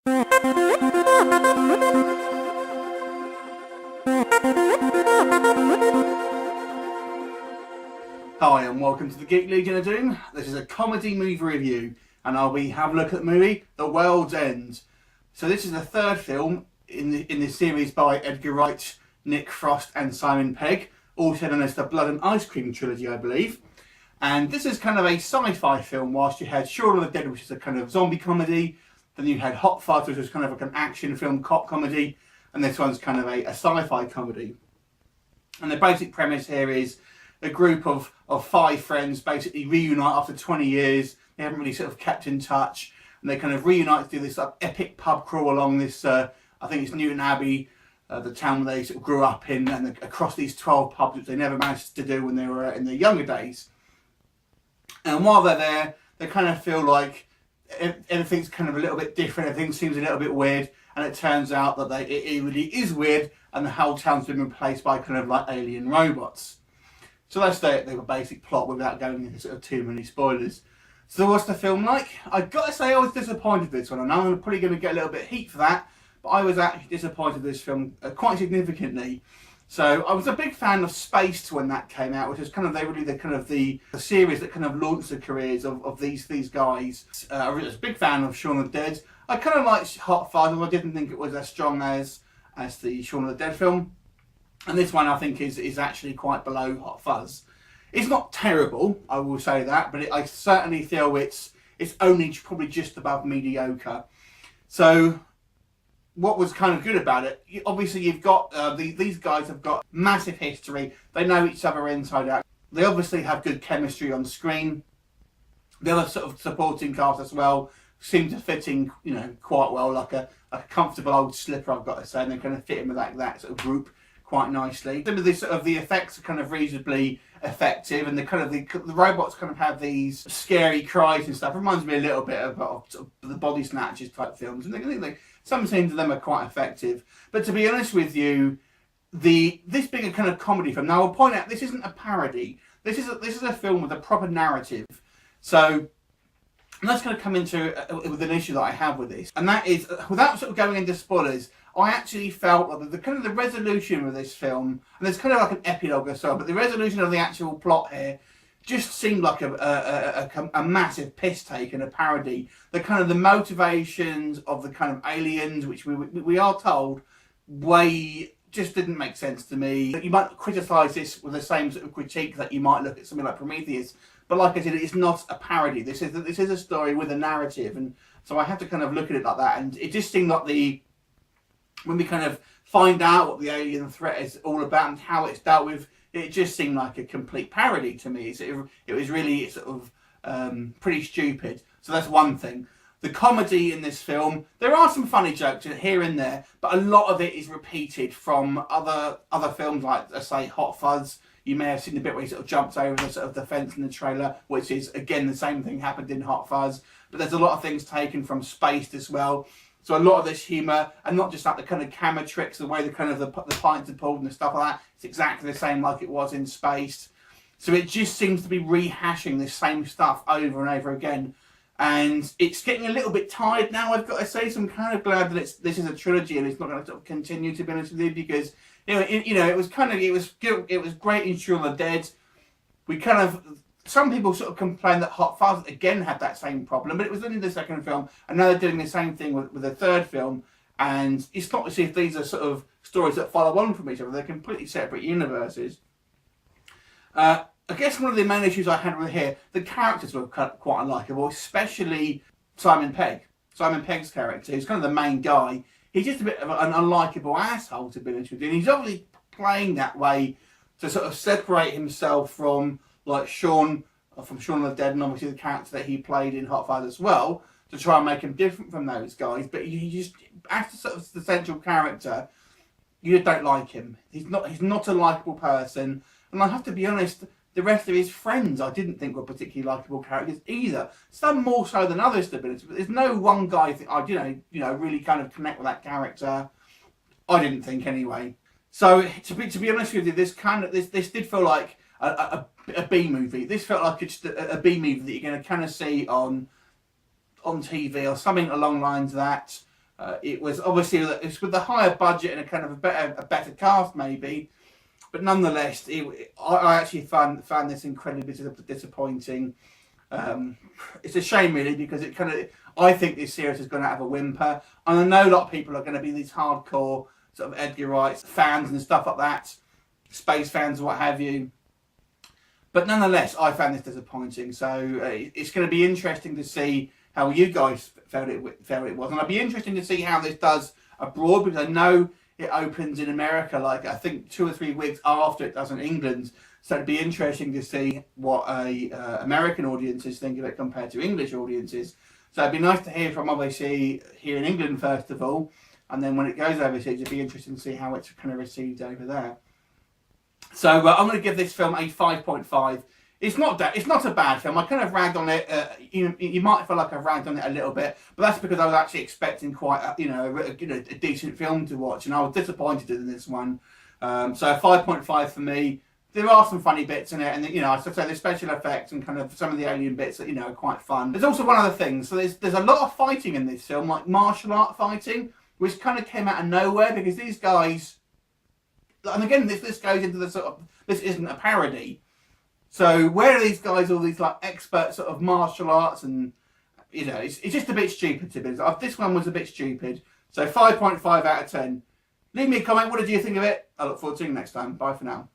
Hi and welcome to the Geek Legion of Doom. This is a comedy movie review and I'll be having a look at the movie The World's End. So this is the third film in the series by Edgar Wright, Nick Frost and Simon Pegg, also known as the Blood and Ice Cream trilogy, I believe. And this is kind of a sci-fi film, whilst you had Shaun of the Dead, which is a kind of zombie comedy, then you had Hot Fuzz, which was kind of like an action film cop comedy, and this one's kind of a sci-fi comedy. And the basic premise here is a group of 5 friends basically reunite after 20 years. They haven't really sort of kept in touch, and they kind of reunite to do this like, epic pub crawl along this, I think it's Newton Abbey, the town where they sort of grew up in, and across these 12 pubs which they never managed to do when they were in their younger days. And while they're there, they kind of feel like everything's kind of a little bit different, everything seems a little bit weird, and it turns out that it really is weird, and the whole town's been replaced by kind of like alien robots. So that's the basic plot without going into sort of too many spoilers. So what's the film like? I've got to say I was disappointed with this one, and I'm probably going to get a little bit of heat for that, but I was actually disappointed with this film quite significantly. So I was a big fan of Spaced when that came out, which is kind of the series that kind of launched the careers of these guys. I was a big fan of Shaun of the Dead. I kind of liked Hot Fuzz, although I didn't think it was as strong as the Shaun of the Dead film. And this one I think is actually quite below Hot Fuzz. It's not terrible, I will say that, but I certainly feel it's only probably just above mediocre. So what was kind of good about it, obviously you've got, these guys have got massive history, they know each other inside out, they obviously have good chemistry on screen, the other sort of supporting cast as well seem to fit in, you know, quite well, like a comfortable old slipper, I've got to say, and they kind of fit in with that sort of group quite nicely. Some of the effects are kind of reasonably effective, and the robots kind of have these scary cries and stuff. It reminds me a little bit of sort of the Body Snatchers type films, and some scenes of them are quite effective. But to be honest with you, this being a kind of comedy film, now I'll point out this isn't a parody. This is a film with a proper narrative. So that's going to come into with an issue that I have with this, and that is, without sort of going into spoilers, I actually felt like the resolution of this film, and there's kind of like an epilogue or so, but the resolution of the actual plot here just seemed like a massive piss take and a parody. The motivations of the kind of aliens, which we are told, just didn't make sense to me. You might criticise this with the same sort of critique that you might look at something like Prometheus, but like I said, it's not a parody. This is a story with a narrative, and so I have to kind of look at it like that. And it just seemed like when we kind of find out what the alien threat is all about and how it's dealt with, it just seemed like a complete parody to me. It was really sort of pretty stupid. So that's one thing. The comedy in this film, there are some funny jokes here and there, but a lot of it is repeated from other films, like, say, Hot Fuzz. You may have seen the bit where he sort of jumps over the fence in the trailer, which is, again, the same thing happened in Hot Fuzz. But there's a lot of things taken from Spaced as well. So a lot of this humour, and not just like the kind of camera tricks, the way the pints are pulled and stuff like that, it's exactly the same like it was in Spaced. So it just seems to be rehashing the same stuff over and over again. And it's getting a little bit tired now, I've got to say, so I'm kind of glad that this is a trilogy and it's not going to sort of continue, to be honest with you, because it was great in Shaun of the Dead. Some people sort of complain that Hot Fuzz again had that same problem, but it was only the second film, and now they're doing the same thing with the third film, and it's not as if these are sort of stories that follow on from each other, they're completely separate universes. I guess one of the main issues I had with here, the characters were quite unlikable, especially Simon Pegg. Simon Pegg's character, who's kind of the main guy. He's just a bit of an unlikable asshole, to be honest with you. And he's obviously playing that way to sort of separate himself from, like, Shaun of the Dead, and obviously the character that he played in Hot Fuzz as well, to try and make him different from those guys. But he just, as sort of the central character, you don't like him. He's not a likeable person. And I have to be honest, the rest of his friends I didn't think were particularly likeable characters either. Some more so than others, to be honest. But there's no one guy that I really kind of connect with that character. I didn't think anyway. So to be honest with you, this did feel like a B movie. This felt like it's a B movie that you're going to kind of see on TV or something along the lines of that. It was obviously it's with the higher budget and a kind of a better cast maybe, but nonetheless, I actually found this incredibly disappointing. It's a shame really, because I think this series is going to have a whimper, and I know a lot of people are going to be these hardcore sort of Edgar Wright fans and stuff like that, space fans or what have you. But nonetheless, I found this disappointing. So it's going to be interesting to see how you guys felt it was, and I'd be interested to see how this does abroad, because I know it opens in America like I think 2 or 3 weeks after it does in England. So it'd be interesting to see what American audiences think of it compared to English audiences. So it'd be nice to hear from obviously here in England first of all, and then when it goes overseas, it'd be interesting to see how it's kind of received over there. So I'm going to give this film a 5.5. It's not a bad film. I kind of ragged on it. You might feel like I've ragged on it a little bit, but that's because I was actually expecting quite a decent film to watch, and I was disappointed in this one. So a 5.5 for me. There are some funny bits in it, and as I say, the special effects and kind of some of the alien bits that are quite fun. There's also one other thing. So there's a lot of fighting in this film, like martial art fighting, which kind of came out of nowhere, because these guys. And again, this goes into the sort of, this isn't a parody. So where are these guys, all these like expert sort of martial arts, and it's just a bit stupid to be honest. This one was a bit stupid. So 5.5 out of 10. Leave me a comment. What did you think of it? I look forward to seeing you next time. Bye for now.